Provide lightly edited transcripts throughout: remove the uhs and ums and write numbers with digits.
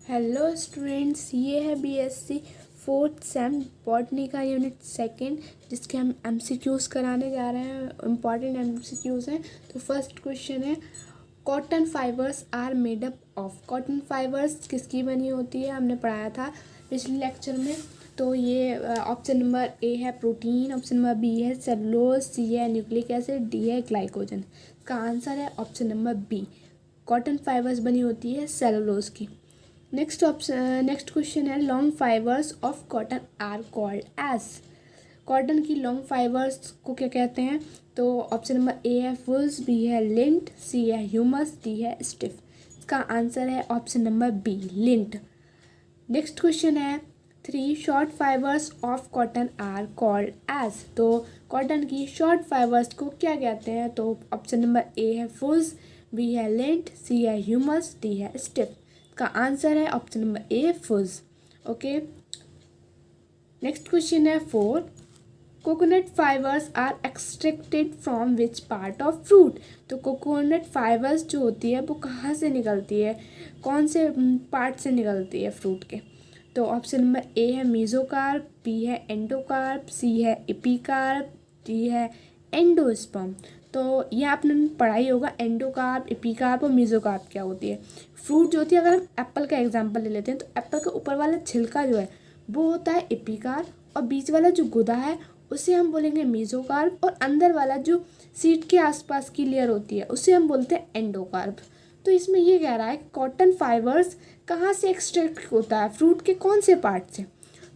Hello students, ये है BSc fourth same botany का यूनिट सेकंड, जिसके हम एमसीक्यूज़ कराने जा रहे हैं। इम्पॉर्टेंट एमसीक्यूज़ हैं। तो फर्स्ट क्वेश्चन है, cotton fibres are made up of. Cotton fibres किसकी बनी होती है, हमने पढ़ाया था पिछले लेक्चर में। तो ये ऑप्शन नंबर ए है प्रोटीन, ऑप्शन नंबर बी है सेलुलोज, सी है न्यूक्लिक एसिड, डी है ग्लाइकोजन। इसका आंसर है option number B. Cotton fibres बनी होती है सेलुलोज की। नेक्स्ट क्वेश्चन है, long fibres of cotton are called as. Cotton की लॉन्ग फाइबर्स को क्या कहते हैं? तो ऑप्शन नंबर ए है फुल्स, बी है लिंट, सी है ह्यूमस, डी है स्टिफ। इसका आंसर है option number B, lint. Next question है, 3 short fibres of cotton are called as. तो कॉटन की शॉर्ट फाइबर्स को क्या कहते हैं? तो ऑप्शन नंबर ए है फुल्स, बी है लिंट, सी है ह्यूमस, डी है स्टिफ। का आंसर है option number A fuzz. Okay, next question है 4, coconut fibres are extracted from which part of fruit. तो कोकोनट फाइबर्स जो होती है वो कहाँ से निकलती है, कौन से पार्ट से निकलती है फ्रूट के? तो ऑप्शन नंबर ए है मीजोकार्प, बी है एंडोकार्प, सी है एपिकार्प, डी है एंडोस्पर्म। तो ये आपने पढ़ाई होगा, एंडोकार्प, एपिकार्प और मीजोकार्प क्या होती है। फ्रूट जो होती है, अगर हम एप्पल का एग्जांपल ले लेते हैं तो एप्पल का ऊपर वाला छिलका जो है वो होता है एपिकार्प, और बीच वाला जो गुदा है उसे हम बोलेंगे मीजोकार्प, और अंदर वाला जो सीड के आसपास की लेयर होती है उसे हम बोलते हैं एंडोकार्प। तो इसमें ये कह रहा है कॉटन फाइबर्स कहाँ से एक्सट्रैक्ट होता है, फ्रूट के कौन से पार्ट से?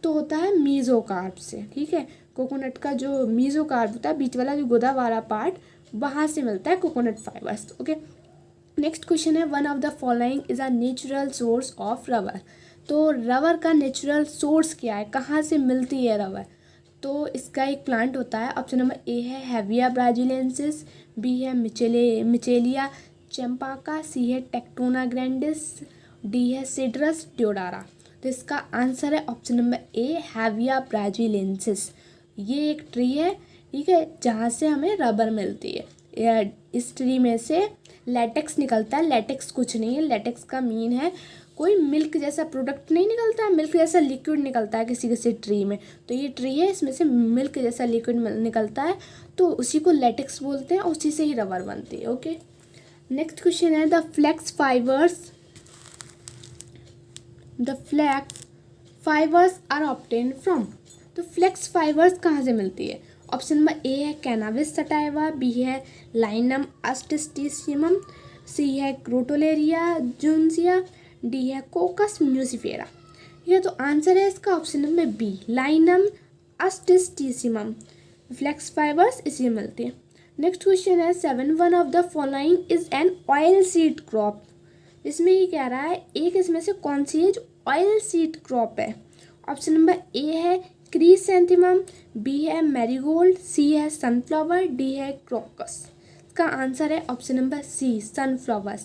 तो होता है मीजोकार्प से। ठीक है, कोकोनट का जो मीजोकार्प होता है, बीच वाला जो गुदा वाला पार्ट, वहाँ से मिलता है coconut fibres. Okay, next question है, one of the following is a natural source of rubber. तो रबर का नेचुरल सोर्स क्या है, कहाँ से मिलती है रबर? तो इसका एक प्लांट होता है। ऑप्शन नंबर ए है हेविया ब्राजिलेंसिस, बी है मिचेलिया चैम्पाका, सी है टेक्टोना ग्रैंडिस, डी है सिड्रस डिओडारा। तो इसका आंसर है ऑप्शन नंबर ए हेविया ब्राजिलेंसिस। ये एक ट्री है, ठीक है, जहाँ से हमें रबर मिलती है। इस ट्री में से लेटेक्स निकलता है। लेटेक्स कुछ नहीं है, लेटेक्स का मीन है कोई मिल्क जैसा प्रोडक्ट नहीं निकलता है, मिल्क जैसा लिक्विड निकलता है किसी किसी ट्री में। तो ये ट्री है, इसमें से मिल्क जैसा लिक्विड निकलता है, तो उसी को लेटेक्स बोलते हैं, उसी से ही रबर बनती है। ओके, नेक्स्ट क्वेश्चन है, the flax fibres are obtain from. तो फ्लेक्स फाइबर्स कहाँ से मिलती है? ऑप्शन नंबर ए है कैनाबिस सटाइवा, बी है लाइनम अस्टिसिमम, सी है क्रोटोलेरिया जूनसिया, डी है कोकस म्यूसिफेरा। यह तो आंसर है इसका option number B, linum usitatissimum. Flax fibres इसी मिलती है। नेक्स्ट क्वेश्चन है 7, one of the following is an oil seed crop. इसमें ये कह रहा है एक इसमें से कौन सी है जो ऑयल सीड क्रॉप है? ऑप्शन नंबर ए है क्रीसेंथिमम, बी है मैरीगोल्ड, सी है सनफ्लावर, डी है क्रोकस। इसका आंसर है option number C, sunflower.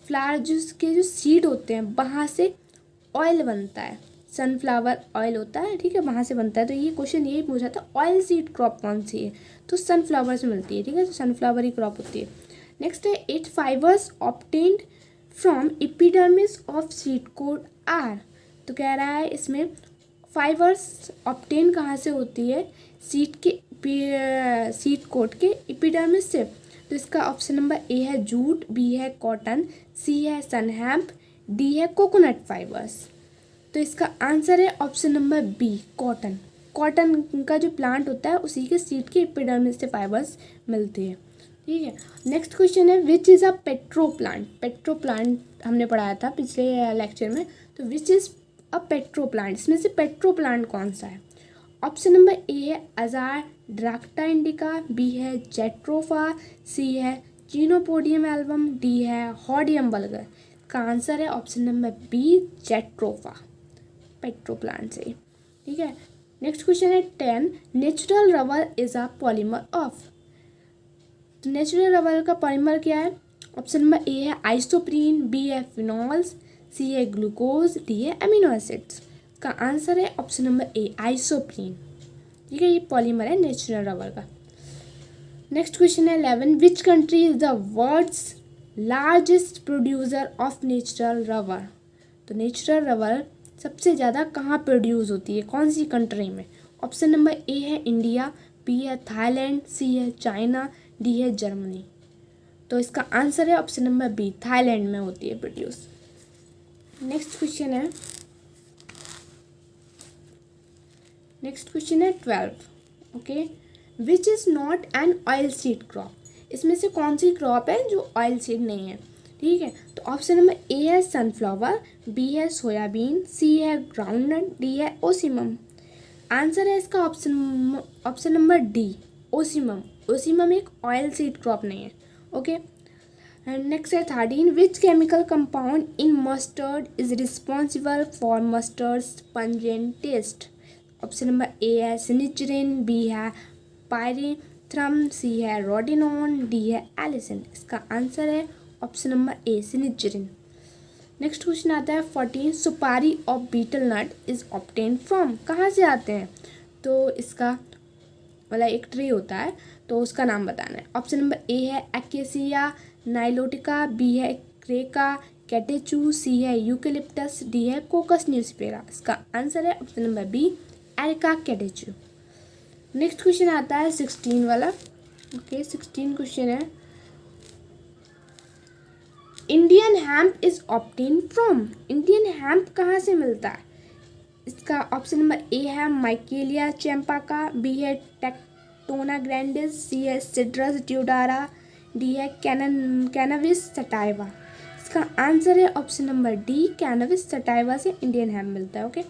Flower के जो सीड होते हैं वहाँ से ऑयल बनता है, सनफ्लावर ऑयल होता है, ठीक है, वहाँ से बनता है। तो ये क्वेश्चन यही पूछा था, ऑयल सीड क्रॉप कौन सी है? तो सनफ्लावर से मिलती है, ठीक है, तो सनफ्लावर ही क्रॉप होती है। नेक्स्ट है 8 fibres obtained from epidermis of seed coat are. तो कह रहा है इसमें फाइबर्स ऑब्टेन कहाँ से होती है, सीड कोट के एपिडर्मिस से। तो इसका ऑप्शन नंबर ए है जूट, बी है कॉटन, सी है सनहैम्प, डी है कोकोनट फाइबर्स। तो इसका आंसर है option number B, cotton. Cotton का जो प्लांट होता है उसी के सीड के एपिडर्मिस से फाइबर्स मिलते हैं, ठीक है। नेक्स्ट क्वेश्चन है, which is a petro plant. Petro plant हमने पढ़ाया था पिछले लेक्चर में। तो which is a petro plant, इसमें से पेट्रो प्लांट कौन सा है? ऑप्शन नंबर ए है अजार ड्राक्टा इंडिका, बी है जेट्रोफा, सी है चीनोपोडियम एल्बम, डी है हॉडियम बल्गर। का आंसर है option number B, Jatropha, petro plant से, ठीक है। नेक्स्ट क्वेश्चन है 10, natural rubber is a polymer of. तो नेचुरल रबर का पॉलीमर क्या है? ऑप्शन नंबर ए है आइसोप्रीन, बी है फिनॉल्स, सी है ग्लूकोज, डी है अमीनो एसिड्स। का आंसर है ऑप्शन नंबर ए, आइसोप्रीन, ठीक है, ये पॉलीमर है नेचुरल रबर का। नेक्स्ट क्वेश्चन है 11, which country is the world's largest producer of natural rubber. तो नेचुरल रबर सबसे ज़्यादा कहाँ प्रोड्यूस होती है, कौन सी कंट्री में? ऑप्शन नंबर ए है इंडिया, बी है थाईलैंड, सी है चाइना, डी है जर्मनी। तो इसका आंसर है ऑप्शन नंबर बी, थाईलैंड में होती है प्रोड्यूस। नेक्स्ट क्वेश्चन है 12। Okay, which is not an oil seed crop? इसमें से कौन सी क्रॉप है जो ऑयल सीड नहीं है? ठीक है, तो ऑप्शन नंबर ए है सनफ्लावर, बी है सोयाबीन, सी है ग्राउंडनट, डी है ओसीमम। आंसर है इसका option number D, ocimum. Ocimum एक ऑयल सीड क्रॉप नहीं है। ओके, एंड नेक्स्ट है 13, which chemical compound in mustard is responsible for mustard pungent taste? Option number A है sinigrin, B है pyrethrum, C है rotenone, D है allicin. इसका answer है option number A, sinigrin. Next question आता है 14, सुपारी of betel nut is obtain from? कहाँ से आते हैं? तो इसका मतलब एक ट्री होता है, तो उसका नाम बताना है। ऑप्शन नंबर ए है एक्केसिया नाइलोटिका, बी है क्रेका कैटेचू, सी है यूकेलिप्टस, डी है कोकस न्यूसिफेरा। इसका आंसर है option number B, Areca catechu. Next question आता है 16 वाला। ओके, 16 क्वेश्चन है, Indian hemp is obtain from? Indian hemp कहाँ से मिलता है? इसका ऑप्शन नंबर ए है माइकेलिया चैम्पाका, बी है टेक्टोना ग्रैंडिस, सी है सिट्रस ड्यूडारा, डी है कैनविस सटाइवा। इसका आंसर है option number D, Cannabis sativa से इंडियन हैम्प मिलता है। ओके,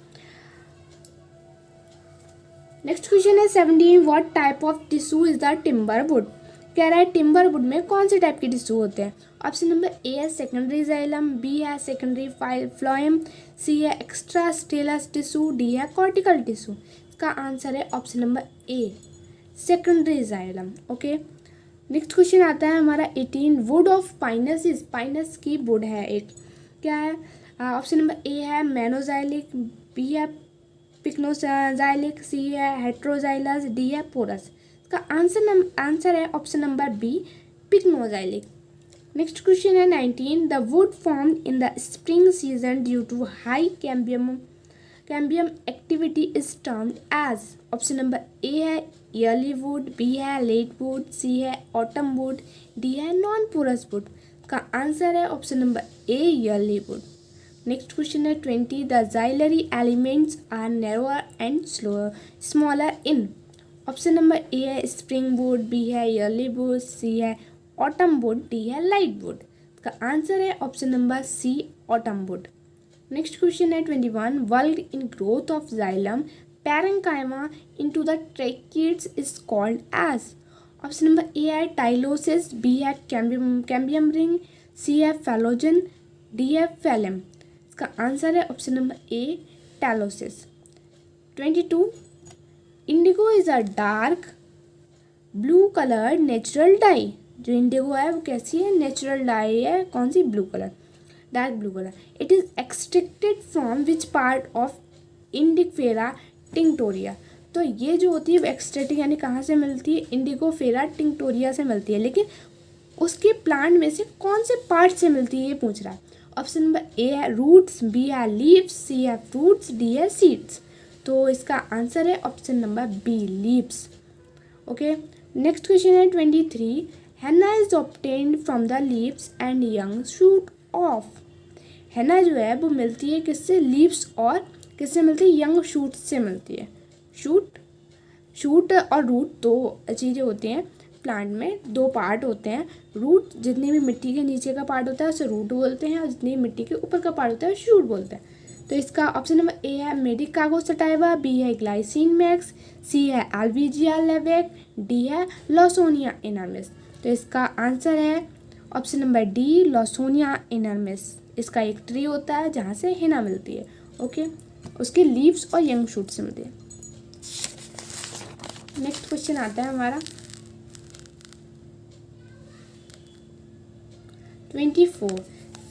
नेक्स्ट क्वेश्चन है 17, what type of tissue is the timber would? कह रहा है टिम्बर वुड में कौन से टाइप के टिश्यू होते हैं? ऑप्शन नंबर ए है सेकेंडरी जाइलम, बी है सेकेंडरी फ्लोएम, सी है एक्स्ट्रा स्टेलस टिश्यू, डी है कॉर्टिकल टिश्यू। इसका आंसर है ऑप्शन नंबर ए, secondary xylem. Okay, next question आता है हमारा 18, would of Pinus is? Pinus की वुड है एक, क्या है? ऑप्शन नंबर ए है मेनोजाइलिक, बी है पिक्नोजाइलिक, सी है हेट्रोजाइलस, डी है पोरस। इसका आंसर है option number B, pycnoxylic. Next question है 19, the wood formed in the spring season due to high cambium activity is termed as? Option number A है early wood, B है late wood, C है autumn wood, D है non porous wood. का answer है option number A, early wood. Next question है 20, the xylary elements are narrower and smaller in? Option number A है spring wood, B है early wood, C है autumn wood, D है light wood. का answer है option number C, autumn wood. Next question है 21, world in growth of xylem parenchyma into the tracheids is called as? Option number A है tylosis, B है cambium ring, C है phellogen, D है phellem. इसका answer है option number A, tylosis. 22, indigo is a dark blue colour natural dye? जो indigo है वो कैसी है? नेचुरल डाई है, कौन सी? Blue colour, dark blue colour. It is extracted from which part of indigofera tinctoria? तो ये जो होती है एक्सट्रैक्ट यानी कहाँ से मिलती है? इंडिगोफेरा टिंक्टोरिया से मिलती है, लेकिन उसके प्लांट में से कौन से पार्ट से मिलती है ये पूछ रहा है। ऑप्शन नंबर ए है रूट्स, बी है लीव्स, सी है फ्रूट्स, डी है सीड्स। तो इसका आंसर है option number B, leaves. Okay, next question है 23, henna is obtained from the leaves and young shoot of? Henna जो है वो मिलती है किससे? लीव्स और किससे मिलती है? यंग शूट से मिलती है। शूट और रूट दो चीज़ें होती हैं प्लांट में, दो पार्ट होते हैं। रूट जितनी भी मिट्टी के नीचे का पार्ट होता है उसे रूट बोलते हैं, और जितनी भी मिट्टी के ऊपर का पार्ट होता है शूट बोलते हैं। तो इसका ऑप्शन नंबर ए है मेडिकागो सटाइवा, बी है ग्लाइसिन मैक्स, सी है एल्विजिया लेवेक, डी है लॉसोनिया इनर्मिस। तो इसका आंसर है ऑप्शन नंबर डी, लॉसोनिया इनर्मिस। इसका एक ट्री होता है जहाँ से हेना मिलती है। ओके, उसके लीव्स और यंग शूट से मिलती है। नेक्स्ट क्वेश्चन आता है हमारा 24,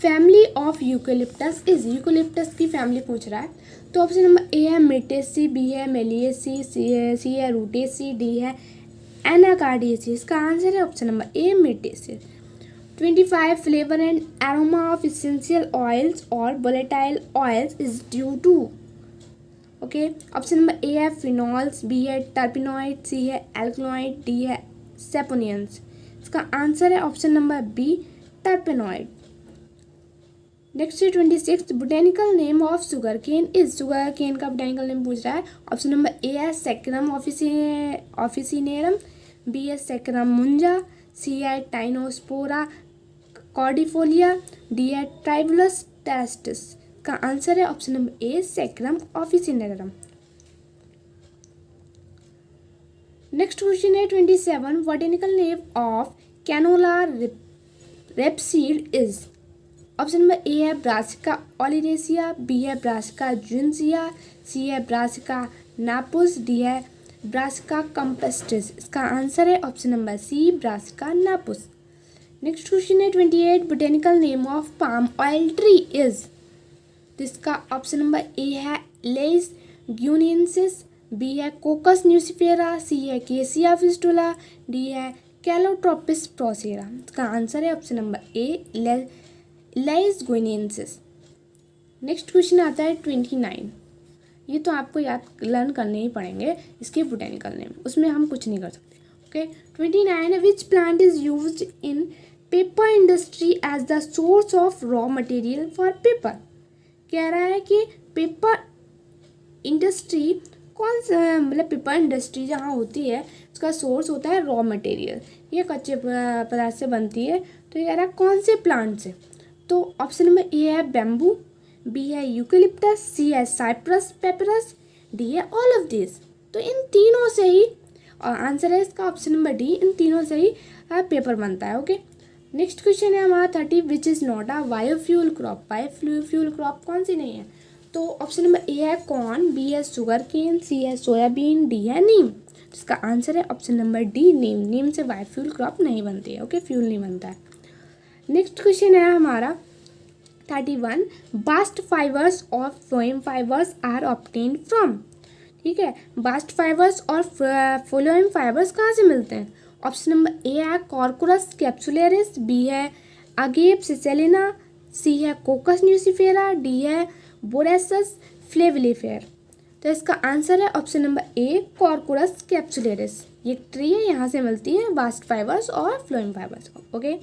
family of eucalyptus is? Eucalyptus की फैमिली पूछ रहा है। तो ऑप्शन नंबर ए है मेटेसी, बी है मेलिएसी, सी है रूटेसी, डी है एनाकार्डियसी। इसका आंसर है ऑप्शन नंबर ए, मेटेसी। 25 flavour and aroma of essential oils और volatile oils is due to. Okay, option number A है फिनॉल्स, बी है टर्पिनॉइड, सी है एल्कलॉइड, डी है सेपोनियंस। इसका आंसर है option number B terpenoid. Next है 26 botanical name of sugar cane is. Sugar cane का botanical name पूछ रहा है। ऑप्शन नंबर ए है सेक्रम ऑफिसिनेरम, बी है सेक्रम मुंजा, सी है टाइनोस्पोरा कॉर्डिफोलिया, डी है ट्राइबुलस टेरेस्टिस। का आंसर है option number A saccharum officinarum. Next question है 27 botanical name of canola rapeseed is. Option number A है ब्रासिका ओलिडेसिया, बी है ब्रासिका जुनसिया, सी है ब्रासिका नापुस, डी है ब्रासिका कंपेस्टिस। इसका आंसर है option number C brassica napus. Next question है 28 botanical name of palm oil tree is. जिसका option number A है elaeis ग्यूनियंसिस, B है कोकस न्यूसिफेरा, C है केसिया फिस्टुला, डी है कैलोट्रोपिस प्रोसेरा। इसका आंसर है option number A elaeis guineensis. Next question आता है 29। ये तो आपको याद लर्न करने ही पड़ेंगे इसके बोटेनिकल नेम, उसमें हम कुछ नहीं कर सकते। Okay, 29 which plant is used in paper industry as the source of raw material for paper. कह रहा है कि पेपर इंडस्ट्री कौन सा, मतलब पेपर इंडस्ट्री जहाँ होती है उसका सोर्स होता है रॉ मटेरियल, ये कच्चे पदार्थ से बनती है। तो ये कह रहा है कौन से प्लांट से। तो ऑप्शन नंबर ए है बैम्बू, बी है यूकेलिप्टस, सी है साइप्रस पेपरस, डी है ऑल ऑफ दिस। तो इन तीनों से ही, और आंसर है इसका ऑप्शन नंबर डी, इन तीनों से ही पेपर बनता है। ओके, नेक्स्ट क्वेश्चन है हमारा 30 which is not a biofuel crop. Biofuel crop कौन सी नहीं है। तो ऑप्शन नंबर ए है कॉर्न, बी है शुगर केन, सी है सोयाबीन, डी है नीम। इसका आंसर है ऑप्शन नंबर डी नीम। नीम से बायोफ्यूल क्रॉप नहीं बनती है। ओके, फ्यूल नहीं बनता है। नेक्स्ट क्वेश्चन है हमारा 31 बास्ट फाइबर्स और phloem fibres are obtained from. ठीक है, बास्ट फाइबर्स और फ्लोएम फाइबर्स कहाँ से मिलते हैं। ऑप्शन नंबर ए है कॉर्कोरस कैप्सुलेरिस, बी है अगेप सिसेलिना, सी है कोकस न्यूसिफेरा, डी है बोरेसस फ्लेविलिफेर। तो इसका आंसर है option number A corchorus capsularis. ये ट्री है, यहाँ से मिलती है बास्ट फाइबर्स और फ्लोएम फाइबर्स को। ओके,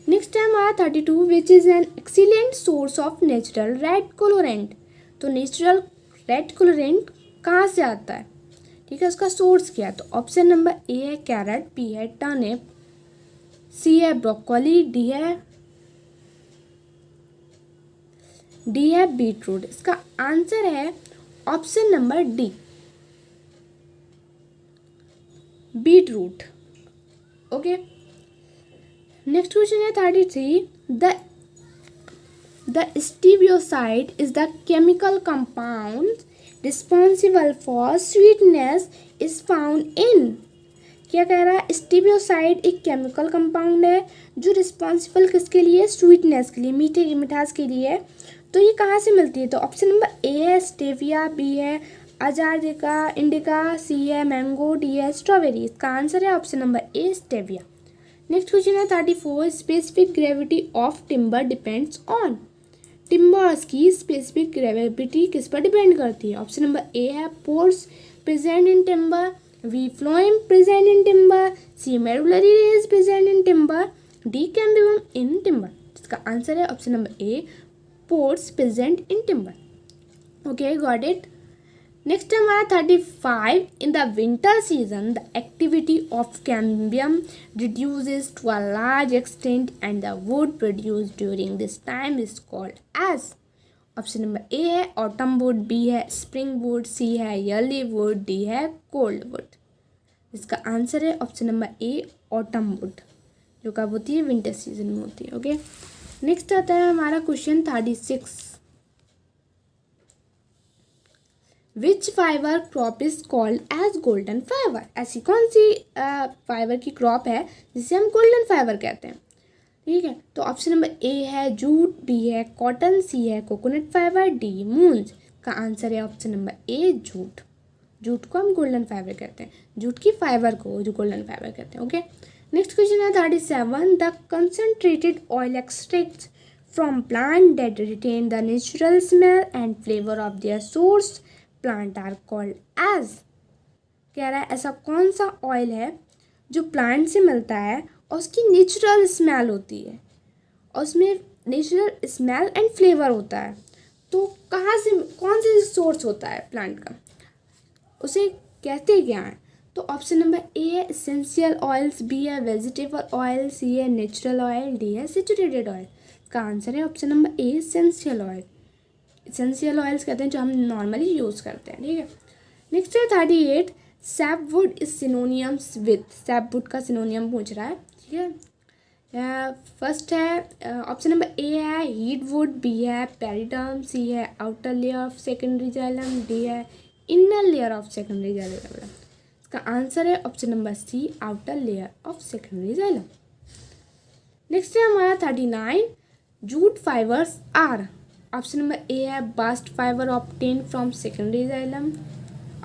नेक्स्ट है हमारा 32 which is an excellent source of natural red colourant. तो नेचुरल रेड कलोरेंट कहाँ से आता है, ठीक है, उसका सोर्स क्या है। तो ऑप्शन नंबर ए है कैरेट, बी है टर्निप, सी है ब्रोकोली, डी है बीटरूट। इसका आंसर है option number D beetroot. Okay, next question है 33 the stevioside is the chemical compound responsible for sweetness is found in. क्या कह रहा है, स्टीबियोसाइड एक केमिकल कंपाउंड है जो रिस्पॉन्सिबल किसके लिए, स्वीटनेस के लिए, मीठे मिठास के लिए। तो ये कहाँ से मिलती है। तो ऑप्शन नंबर ए है स्टेविया, बी है अजारडिका इंडिका, सी है मैंगो, डी है स्ट्रॉबेरी। इसका आंसर है option number A stevia. Next question है 34 specific gravity of timber depends on. Timbers की स्पेसिफिक ग्रेविटी किस पर डिपेंड करती है। ऑप्शन नंबर ए है pores present in timber, B phloem present in timber, C medullary rays present in timber, D cambium in timber. इसका answer है option number A pores present in timber. Okay, got it. Next हमारा 35 in the winter season the activity of cambium reduces to a large extent and the wood produce during this time is called as. Option number A है autumn wood, B है spring wood, C है early wood, D है cold wood. इसका answer है option number A autumn wood, जो कब होती है, विंटर सीजन में होती है। ओके, नेक्स्ट आता है हमारा question 36 which fibre crop is called as golden fibre. ऐसी कौन सी फाइबर की क्रॉप है जिसे हम गोल्डन फाइबर कहते हैं। ठीक है, तो ऑप्शन नंबर ए है जूट, बी है कॉटन, सी है कोकोनट फाइबर, डी मूंज। का आंसर है ऑप्शन नंबर ए जूट। जूट को हम गोल्डन फाइबर कहते हैं, जूट की फाइबर को जो गोल्डन फाइबर कहते हैं। ओके, नेक्स्ट क्वेश्चन है 37, the concentrated oil extracts from plant that retain the natural smell and flavour of their source plant are called as. कह रहा है ऐसा कौन सा ऑयल है जो प्लांट से मिलता है और उसकी नेचुरल स्मेल होती है और उसमें नेचुरल स्मेल एंड फ्लेवर होता है, तो कहाँ से, कौन से सोर्स होता है प्लांट का, उसे कहते क्या हैं? तो ऑप्शन नंबर ए है एसेंशियल ऑयल्स, बी है वेजिटेबल ऑयल, सी है नेचुरल ऑयल, डी है सैचुरेटेड ऑयल। इसका आंसर है ऑप्शन नंबर ए एसेंशियल ऑयल। एसेंशियल ऑयल्स कहते हैं जो हम नॉर्मली यूज़ करते हैं, ठीक है। नेक्स्ट है 38, sapwood is synonyms with. Sapwood का सिनोनियम पूछ रहा है, ठीक है। फर्स्ट है ऑप्शन नंबर ए है हीट वुड, बी है पेरिडर्म, सी है outer layer of secondary xylem, D है inner layer of secondary xylem. इसका आंसर है option number C outer layer of secondary xylem. Next है हमारा 39, jute fibres are. Option number A है bast fibre obtain from secondary xylem,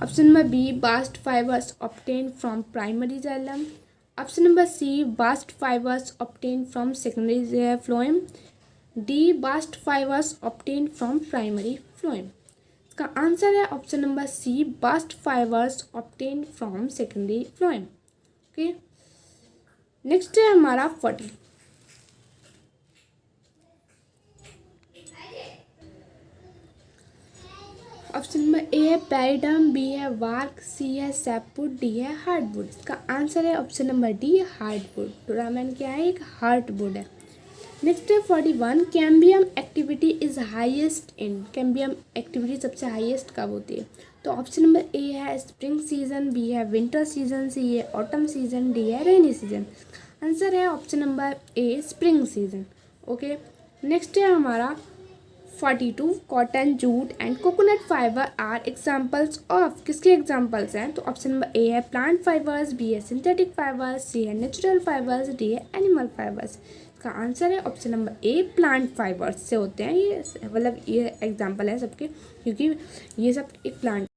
option number B bast fibres obtain from primary xylem, option number C bast fibres obtain from secondary phloem, D bast fibres obtain from primary phloem. इसका answer है option number C bast fibres obtain from secondary phloem. Okay, next है हमारा 40। Option number A है periderm, B है वार्क, सी है sapwood, D है hardwood. इसका आंसर है ऑप्शन नंबर डी हार्डवुड। डोरामैन क्या है? एक हार्डवुड है। नेक्स्ट है 41, cambium activity is highest in. Cambium activity सबसे हाईएस्ट कब होती है? तो ऑप्शन नंबर ए है स्प्रिंग सीजन, बी है विंटर सीजन, सी है ऑटम सीजन, डी है रेनी सीजन। आंसर है ऑप्शन नंबर ए स्प्रिंग सीजन। ओके, नेक्स्ट है हमारा 42, cotton, jute and coconut fibre are examples of. किसके एग्जाम्पल्स हैं? तो ऑप्शन नंबर ए है प्लांट फाइबर्स, बी है सिंथेटिक फाइबर्स, सी है नेचुरल फाइबर्स, डी है एनिमल फाइबर्स। इसका आंसर है option number A plant fibres से होते हैं ये, मतलब ये एग्जाम्पल है सबके, क्योंकि ये सब एक प्लांट